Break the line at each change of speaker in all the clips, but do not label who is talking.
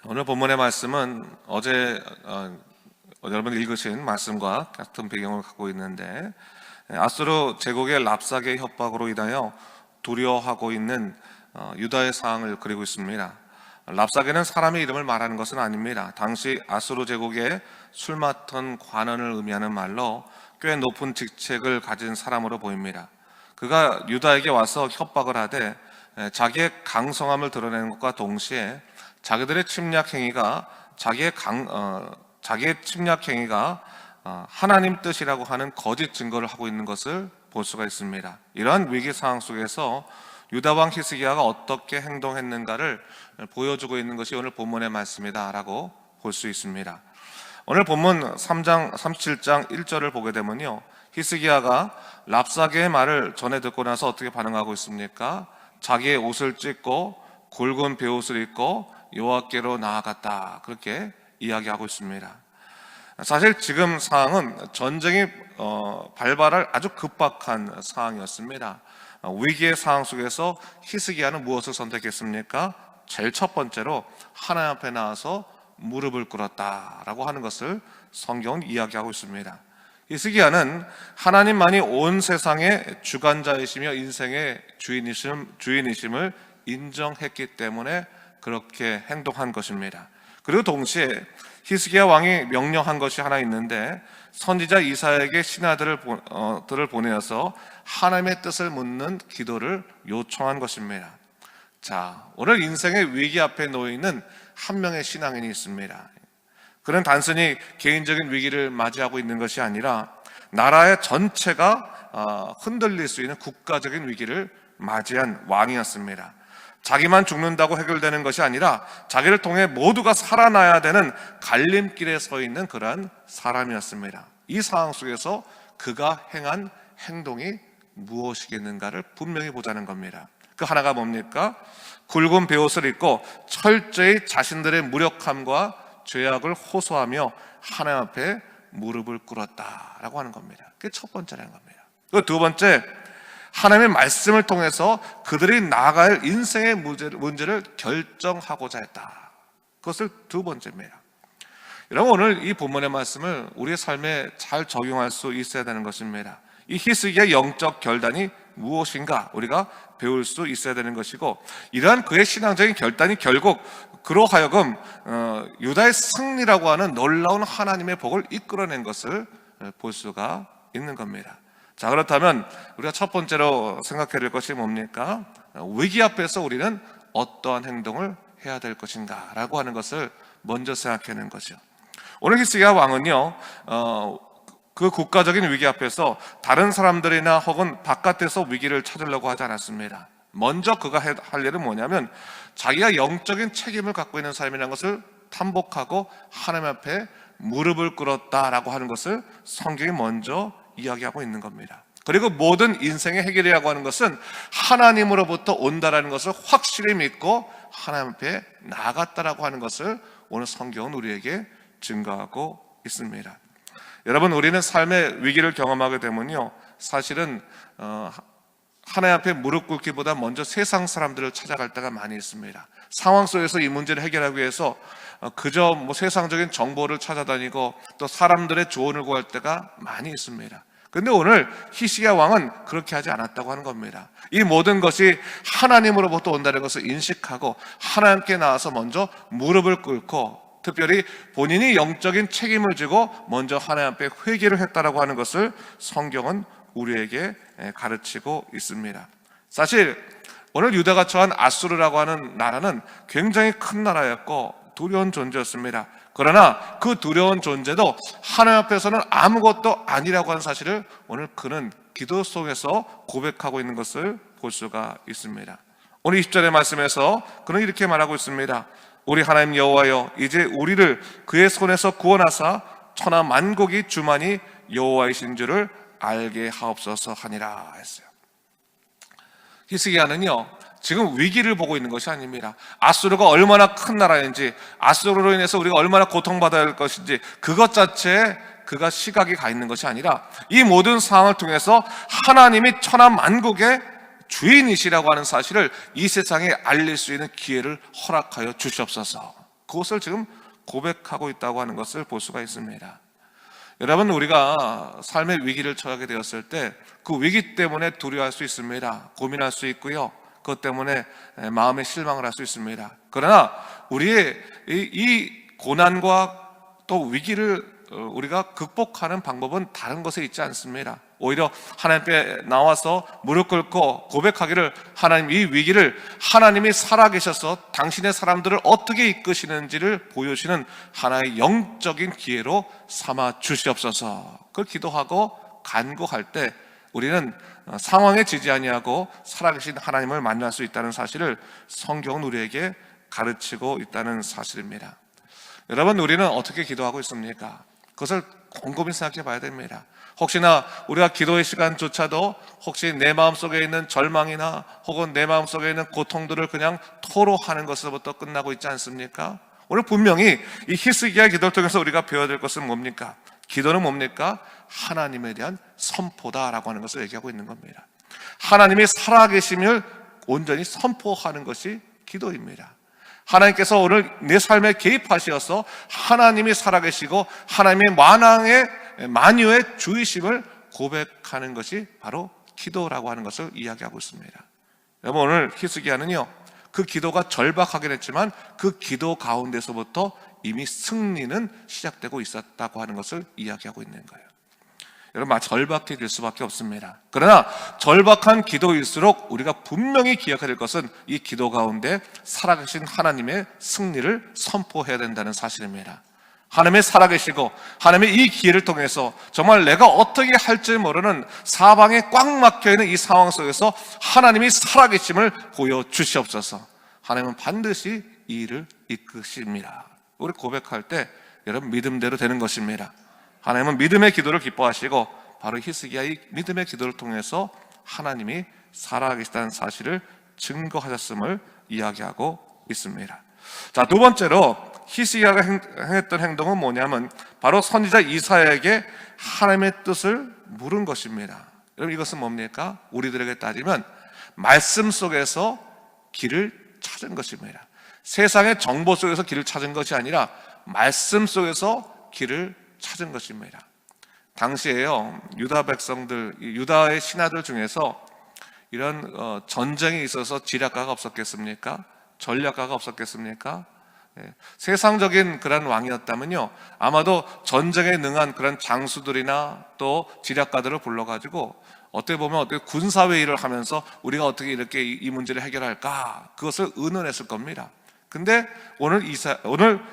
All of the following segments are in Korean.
오늘 본문의 말씀은 어제 여러분 읽으신 말씀과 같은 배경을 갖고 있는데, 아수르 제국의 랍사게의 협박으로 인하여 두려워하고 있는 유다의 상황을 그리고 있습니다. 랍사게는 사람의 이름을 말하는 것은 아닙니다. 당시 아수르 제국의 술 맡은 관원을 의미하는 말로 꽤 높은 직책을 가진 사람으로 보입니다. 그가 유다에게 와서 협박을 하되 자기의 강성함을 드러내는 것과 동시에 자기의 침략 행위가 하나님 뜻이라고 하는 거짓 증거를 하고 있는 것을 볼 수가 있습니다. 이러한 위기 상황 속에서 유다 왕 히스기야가 어떻게 행동했는가를 보여주고 있는 것이 오늘 본문의 말씀이다라고 볼 수 있습니다. 오늘 본문 37장 1절을 보게 되면요, 히스기야가 랍사게의 말을 전해 듣고 나서 어떻게 반응하고 있습니까? 자기의 옷을 찢고 굵은 베옷을 입고 여호와께로 나아갔다, 그렇게 이야기하고 있습니다. 사실 지금 상황은 전쟁이 발발할 아주 급박한 상황이었습니다. 위기의 상황 속에서 히스기야는 무엇을 선택했습니까? 제일 첫 번째로 하나님 앞에 나와서 무릎을 꿇었다라고 하는 것을 성경은 이야기하고 있습니다. 히스기야는 하나님만이 온 세상의 주관자이시며 인생의 주인이심을 인정했기 때문에 그렇게 행동한 것입니다. 그리고 동시에 히스기야 왕이 명령한 것이 하나 있는데, 선지자 이사야에게 신하들을 보내어서 하나님의 뜻을 묻는 기도를 요청한 것입니다. 자, 오늘 인생의 위기 앞에 놓여 있는 한 명의 신앙인이 있습니다. 그는 단순히 개인적인 위기를 맞이하고 있는 것이 아니라 나라의 전체가 흔들릴 수 있는 국가적인 위기를 맞이한 왕이었습니다. 자기만 죽는다고 해결되는 것이 아니라 자기를 통해 모두가 살아나야 되는 갈림길에 서 있는 그러한 사람이었습니다. 이 상황 속에서 그가 행한 행동이 무엇이겠는가를 분명히 보자는 겁니다. 그 하나가 뭡니까? 굵은 베옷을 입고 철저히 자신들의 무력함과 죄악을 호소하며 하나님 앞에 무릎을 꿇었다라고 하는 겁니다. 그게 첫 번째라는 겁니다. 그 두 번째, 하나님의 말씀을 통해서 그들이 나아갈 인생의 문제를 결정하고자 했다. 그것을 두 번째입니다. 여러분, 오늘 이 본문의 말씀을 우리의 삶에 잘 적용할 수 있어야 되는 것입니다. 이 히스기야의 영적 결단이 무엇인가 우리가 배울 수 있어야 되는 것이고, 이러한 그의 신앙적인 결단이 결국 그로 하여금 유다의 승리라고 하는 놀라운 하나님의 복을 이끌어낸 것을 볼 수가 있는 겁니다. 자, 그렇다면 우리가 첫 번째로 생각해야 될 것이 뭡니까? 위기 앞에서 우리는 어떠한 행동을 해야 될 것인가 라고 하는 것을 먼저 생각하는 거죠. 오늘 히스기야 왕은요, 그 국가적인 위기 앞에서 다른 사람들이나 혹은 바깥에서 위기를 찾으려고 하지 않았습니다. 먼저 그가 할 일은 뭐냐면 자기가 영적인 책임을 갖고 있는 삶이라는 것을 탐복하고 하나님 앞에 무릎을 꿇었다라고 하는 것을 성경이 먼저 이야기하고 있는 겁니다. 그리고 모든 인생의 해결이라고 하는 것은 하나님으로부터 온다라는 것을 확실히 믿고 하나님 앞에 나아갔다라고 하는 것을 오늘 성경은 우리에게 증거하고 있습니다. 여러분, 우리는 삶의 위기를 경험하게 되면요, 사실은 하나님 앞에 무릎 꿇기보다 먼저 세상 사람들을 찾아갈 때가 많이 있습니다. 상황 속에서 이 문제를 해결하기 위해서 그저 세상적인 정보를 찾아다니고 또 사람들의 조언을 구할 때가 많이 있습니다. 그런데 오늘 히스기야 왕은 그렇게 하지 않았다고 하는 겁니다. 이 모든 것이 하나님으로부터 온다는 것을 인식하고 하나님께 나와서 먼저 무릎을 꿇고, 특별히 본인이 영적인 책임을 지고 먼저 하나님 앞에 회개를 했다라고 하는 것을 성경은 우리에게 가르치고 있습니다. 사실 오늘 유다가 처한 아수르라고 하는 나라는 굉장히 큰 나라였고 두려운 존재였습니다. 그러나 그 두려운 존재도 하나님 앞에서는 아무것도 아니라고 하는 사실을 오늘 그는 기도 속에서 고백하고 있는 것을 볼 수가 있습니다. 오늘 20절의 말씀에서 그는 이렇게 말하고 있습니다. 우리 하나님 여호와여, 이제 우리를 그의 손에서 구원하사 천하 만국이 주만이 여호와이신 줄을 알게 하옵소서 하니라 했어요. 히스기야는요, 지금 위기를 보고 있는 것이 아닙니다. 아수르가 얼마나 큰 나라인지, 아수르로 인해서 우리가 얼마나 고통받아야 할 것인지, 그것 자체에 그가 시각이 가 있는 것이 아니라 이 모든 상황을 통해서 하나님이 천하 만국의 주인이시라고 하는 사실을 이 세상에 알릴 수 있는 기회를 허락하여 주시옵소서. 그것을 지금 고백하고 있다고 하는 것을 볼 수가 있습니다. 여러분, 우리가 삶의 위기를 처하게 되었을 때 그 위기 때문에 두려워할 수 있습니다. 고민할 수 있고요. 그것 때문에 마음에 실망을 할 수 있습니다. 그러나 우리의 이 고난과 또 위기를 우리가 극복하는 방법은 다른 것에 있지 않습니다. 오히려 하나님께 나와서 무릎 꿇고 고백하기를, 하나님, 이 위기를 하나님이 살아계셔서 당신의 사람들을 어떻게 이끄시는지를 보여주시는 하나의 영적인 기회로 삼아 주시옵소서. 그걸 기도하고 간구할 때 우리는 상황에 지지 아니하고 살아계신 하나님을 만날 수 있다는 사실을 성경은 우리에게 가르치고 있다는 사실입니다. 여러분, 우리는 어떻게 기도하고 있습니까? 그것을 곰곰이 생각해 봐야 됩니다. 혹시나 우리가 기도의 시간조차도 혹시 내 마음속에 있는 절망이나 혹은 내 마음속에 있는 고통들을 그냥 토로하는 것으로부터 끝나고 있지 않습니까? 오늘 분명히 이 히스기야의 기도를 통해서 우리가 배워야 될 것은 뭡니까? 기도는 뭡니까? 하나님에 대한 선포다라고 하는 것을 얘기하고 있는 겁니다. 하나님이 살아계심을 온전히 선포하는 것이 기도입니다. 하나님께서 오늘 내 삶에 개입하셔서 하나님이 살아계시고 하나님의 만유의 주이심을 고백하는 것이 바로 기도라고 하는 것을 이야기하고 있습니다. 여러분, 오늘 히스기야는요, 그 기도가 절박하긴 했지만 그 기도 가운데서부터 이미 승리는 시작되고 있었다고 하는 것을 이야기하고 있는 거예요. 여러분, 절박해질 수밖에 없습니다. 그러나 절박한 기도일수록 우리가 분명히 기억해야 될 것은 이 기도 가운데 살아계신 하나님의 승리를 선포해야 된다는 사실입니다. 하나님이 살아계시고 하나님의 이 기회를 통해서 정말 내가 어떻게 할지 모르는 사방에 꽉 막혀있는 이 상황 속에서 하나님이 살아계심을 보여주시옵소서. 하나님은 반드시 이 일을 이끄십니다. 우리 고백할 때 여러분, 믿음대로 되는 것입니다. 하나님은 믿음의 기도를 기뻐하시고 바로 히스기야의 믿음의 기도를 통해서 하나님이 살아계시다는 사실을 증거하셨음을 이야기하고 있습니다. 자, 두 번째로 히스기야가 행했던 행동은 뭐냐면 바로 선지자 이사야에게 하나님의 뜻을 물은 것입니다. 여러분, 이것은 뭡니까? 우리들에게 따지면 말씀 속에서 길을 찾은 것입니다. 세상의 정보 속에서 길을 찾은 것이 아니라 말씀 속에서 길을 찾은 것입니다. 당시에요, 유다 백성들, 유다의 신하들 중에서 이런 전쟁에 있어서 지략가가 없었겠습니까? 전략가가 없었겠습니까? 세상적인 그런 왕이었다면요, 아마도 전쟁에 능한 그런 장수들이나 또 지략가들을 불러가지고 어떻게 보면 어떻게 군사회의를 하면서 우리가 어떻게 이렇게 이 문제를 해결할까, 그것을 의논했을 겁니다. 근데 오늘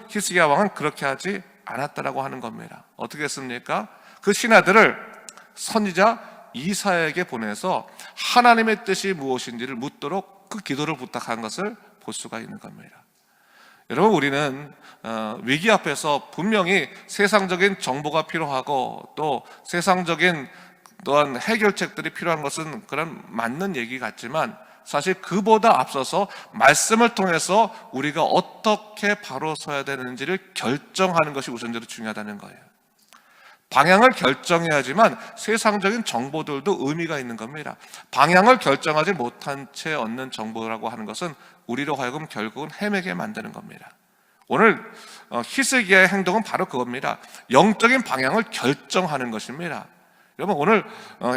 히스기야 왕은 그렇게 하지 않았다라고 하는 겁니다. 어떻게 했습니까? 그 신하들을 선지자 이사야에게 보내서 하나님의 뜻이 무엇인지를 묻도록 그 기도를 부탁한 것을 볼 수가 있는 겁니다. 여러분, 우리는 위기 앞에서 분명히 세상적인 정보가 필요하고 또 세상적인 또한 해결책들이 필요한 것은 그런 맞는 얘기 같지만 사실 그보다 앞서서 말씀을 통해서 우리가 어떻게 바로 서야 되는지를 결정하는 것이 우선적으로 중요하다는 거예요. 방향을 결정해야지만 세상적인 정보들도 의미가 있는 겁니다. 방향을 결정하지 못한 채 얻는 정보라고 하는 것은 우리로 하여금 결국은 헤매게 만드는 겁니다. 오늘 히스기야의 행동은 바로 그겁니다. 영적인 방향을 결정하는 것입니다. 여러분, 오늘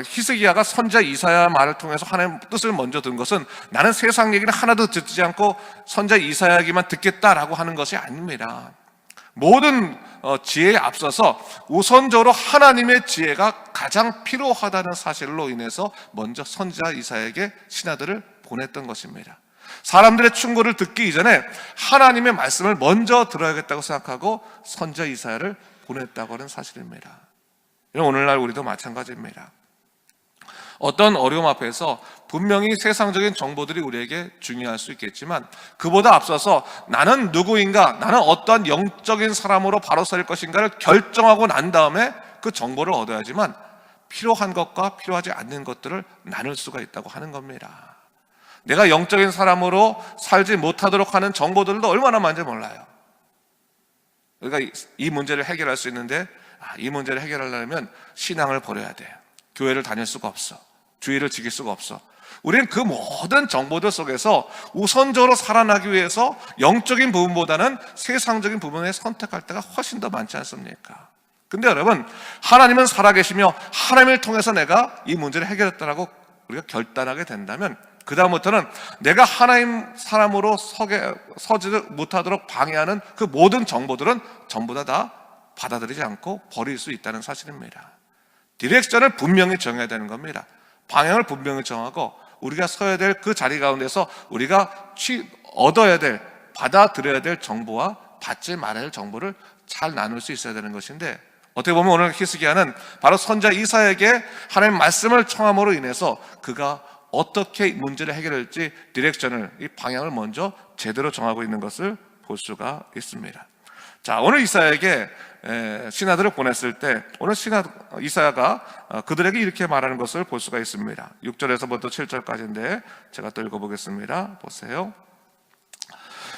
히스기야가 선지자 이사야 말을 통해서 하나님의 뜻을 먼저 든 것은 나는 세상 얘기는 하나도 듣지 않고 선지자 이사야 얘기만 듣겠다라고 하는 것이 아닙니다. 모든 지혜에 앞서서 우선적으로 하나님의 지혜가 가장 필요하다는 사실로 인해서 먼저 선지자 이사야에게 신하들을 보냈던 것입니다. 사람들의 충고를 듣기 이전에 하나님의 말씀을 먼저 들어야겠다고 생각하고 선지자 이사야를 보냈다고 하는 사실입니다. 오늘날 우리도 마찬가지입니다. 어떤 어려움 앞에서 분명히 세상적인 정보들이 우리에게 중요할 수 있겠지만 그보다 앞서서 나는 누구인가, 나는 어떠한 영적인 사람으로 바로 설 것인가를 결정하고 난 다음에 그 정보를 얻어야지만 필요한 것과 필요하지 않는 것들을 나눌 수가 있다고 하는 겁니다. 내가 영적인 사람으로 살지 못하도록 하는 정보들도 얼마나 많은지 몰라요. 그러니까 이 문제를 해결할 수 있는데 이 문제를 해결하려면 신앙을 버려야 돼. 교회를 다닐 수가 없어. 주의를 지킬 수가 없어. 우리는 그 모든 정보들 속에서 우선적으로 살아나기 위해서 영적인 부분보다는 세상적인 부분을 선택할 때가 훨씬 더 많지 않습니까? 근데 여러분, 하나님은 살아계시며 하나님을 통해서 내가 이 문제를 해결했다라고 우리가 결단하게 된다면 그 다음부터는 내가 하나님 사람으로 서지를 못하도록 방해하는 그 모든 정보들은 전부 다 받아들이지 않고 버릴 수 있다는 사실입니다. 디렉션을 분명히 정해야 되는 겁니다. 방향을 분명히 정하고 우리가 서야 될 그 자리 가운데서 우리가 얻어야 될, 받아들여야 될 정보와 받지 말아야 할 정보를 잘 나눌 수 있어야 되는 것인데, 어떻게 보면 오늘 히스기야는 바로 선지자 이사야에게 하나님의 말씀을 청함으로 인해서 그가 어떻게 문제를 해결할지 디렉션을, 이 방향을 먼저 제대로 정하고 있는 것을 볼 수가 있습니다. 자, 오늘 이사야에게 신하들을 보냈을 때 오늘 이사야가 그들에게 이렇게 말하는 것을 볼 수가 있습니다. 6절에서부터 7절까지인데 제가 또 읽어보겠습니다. 보세요.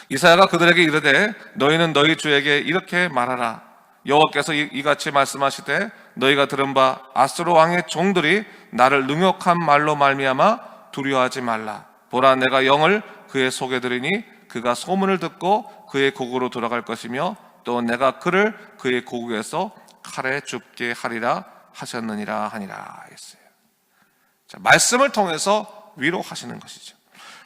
이사야가 그들에게 이르되 너희는 너희 주에게 이렇게 말하라. 여호와께서 이같이 말씀하시되 너희가 들은 바 아수르 왕의 종들이 나를 능욕한 말로 말미암아 두려워하지 말라. 보라, 내가 영을 그의 속에 들이니 그가 소문을 듣고 그의 고국으로 돌아갈 것이며 또 내가 그를 그의 고국에서 칼에 죽게 하리라 하셨느니라 하니라 했어요. 자, 말씀을 통해서 위로하시는 것이죠.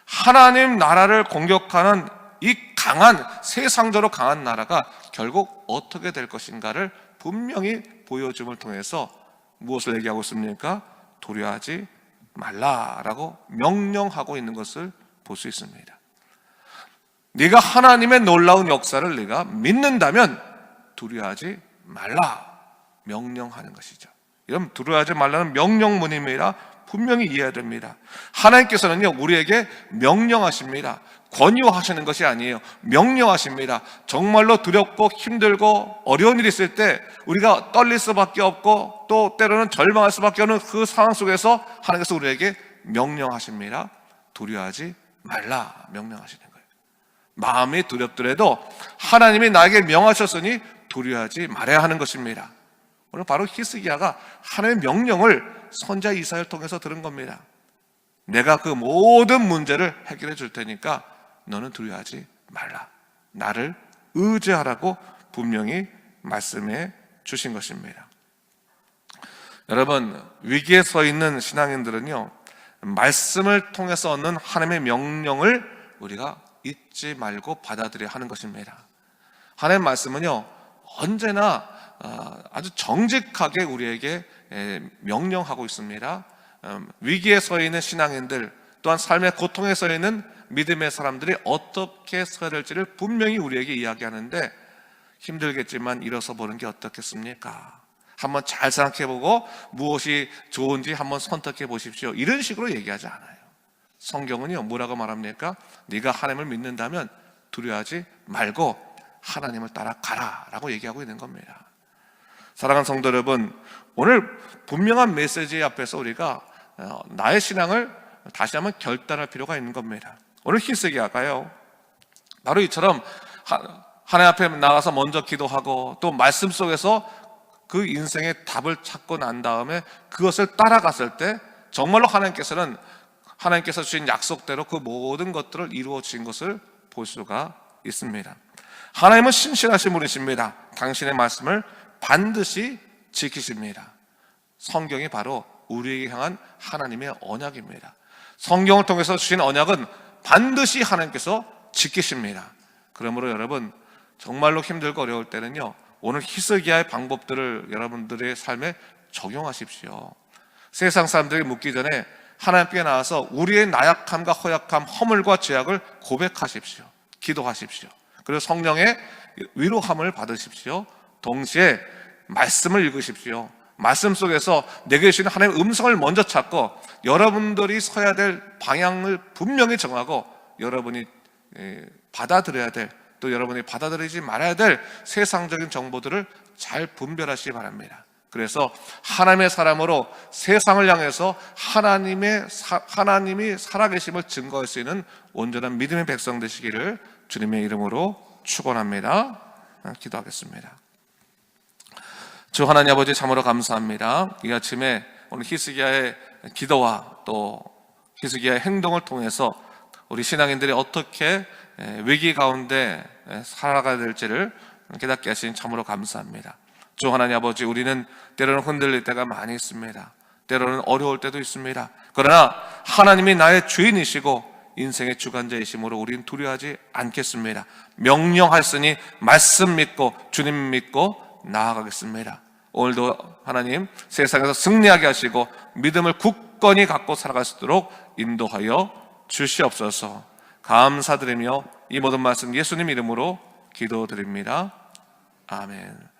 하나님 나라를 공격하는 이 강한, 세상적으로 강한 나라가 결국 어떻게 될 것인가를 분명히 보여줌을 통해서 무엇을 얘기하고 있습니까? 두려워하지 말라라고 명령하고 있는 것을 볼 수 있습니다. 네가 하나님의 놀라운 역사를 네가 믿는다면 두려워하지 말라 명령하는 것이죠. 여러분, 두려워하지 말라는 명령문입니다. 분명히 이해해야 됩니다. 하나님께서는요, 우리에게 명령하십니다. 권유하시는 것이 아니에요. 명령하십니다. 정말로 두렵고 힘들고 어려운 일이 있을 때 우리가 떨릴 수밖에 없고 또 때로는 절망할 수밖에 없는 그 상황 속에서 하나님께서 우리에게 명령하십니다. 두려워하지 말라 명령하시는 거예요. 마음이 두렵더라도 하나님이 나에게 명하셨으니 두려워하지 말아야 하는 것입니다. 오늘 바로 히스기야가 하나님의 명령을 선지자 이사야를 통해서 들은 겁니다. 내가 그 모든 문제를 해결해 줄 테니까 너는 두려워하지 말라. 나를 의지하라고 분명히 말씀해 주신 것입니다. 여러분, 위기에 서 있는 신앙인들은요, 말씀을 통해서 얻는 하나님의 명령을 우리가 잊지 말고 받아들여야 하는 것입니다. 하나님의 말씀은요, 언제나 아주 정직하게 우리에게 명령하고 있습니다. 위기에 서 있는 신앙인들, 또한 삶의 고통에 서 있는 믿음의 사람들이 어떻게 서야 될지를 분명히 우리에게 이야기하는데, 힘들겠지만 일어서 보는 게 어떻겠습니까? 한번 잘 생각해보고 무엇이 좋은지 한번 선택해 보십시오. 이런 식으로 얘기하지 않아요. 성경은요, 뭐라고 말합니까? 네가 하나님을 믿는다면 두려워하지 말고 하나님을 따라가라 라고 얘기하고 있는 겁니다. 사랑하는 성도 여러분, 오늘 분명한 메시지 앞에서 우리가 나의 신앙을 다시 한번 결단할 필요가 있는 겁니다. 오늘 히스기야가요, 바로 이처럼 하나님 앞에 나가서 먼저 기도하고 또 말씀 속에서 그 인생의 답을 찾고 난 다음에 그것을 따라갔을 때 정말로 하나님께서 주신 약속대로 그 모든 것들을 이루어 주신 것을 볼 수가 있습니다. 하나님은 신실하신 분이십니다. 당신의 말씀을 반드시 지키십니다. 성경이 바로 우리에게 향한 하나님의 언약입니다. 성경을 통해서 주신 언약은 반드시 하나님께서 지키십니다. 그러므로 여러분, 정말로 힘들고 어려울 때는요, 오늘 히스기야의 방법들을 여러분들의 삶에 적용하십시오. 세상 사람들이 묻기 전에 하나님께 나와서 우리의 나약함과 허약함, 허물과 죄악을 고백하십시오. 기도하십시오. 그리고 성령의 위로함을 받으십시오. 동시에 말씀을 읽으십시오. 말씀 속에서 내게 주신 하나님의 음성을 먼저 찾고 여러분들이 서야 될 방향을 분명히 정하고 여러분이 받아들여야 될, 또 여러분이 받아들이지 말아야 될 세상적인 정보들을 잘 분별하시기 바랍니다. 그래서 하나님의 사람으로 세상을 향해서 하나님이 살아계심을 증거할 수 있는 온전한 믿음의 백성 되시기를 주님의 이름으로 축원합니다. 기도하겠습니다. 주 하나님 아버지, 참으로 감사합니다. 이 아침에 오늘 히스기야의 기도와 또 히스기야의 행동을 통해서 우리 신앙인들이 어떻게 위기 가운데 살아가야 될지를 깨닫게 하시니 참으로 감사합니다. 주 하나님 아버지, 우리는 때로는 흔들릴 때가 많이 있습니다. 때로는 어려울 때도 있습니다. 그러나 하나님이 나의 주인이시고 인생의 주관자이심으로 우리는 두려워하지 않겠습니다. 명령하시니 말씀 믿고 주님 믿고 나아가겠습니다. 오늘도 하나님 세상에서 승리하게 하시고 믿음을 굳건히 갖고 살아갈 수 있도록 인도하여 주시옵소서. 감사드리며 이 모든 말씀 예수님 이름으로 기도드립니다. 아멘.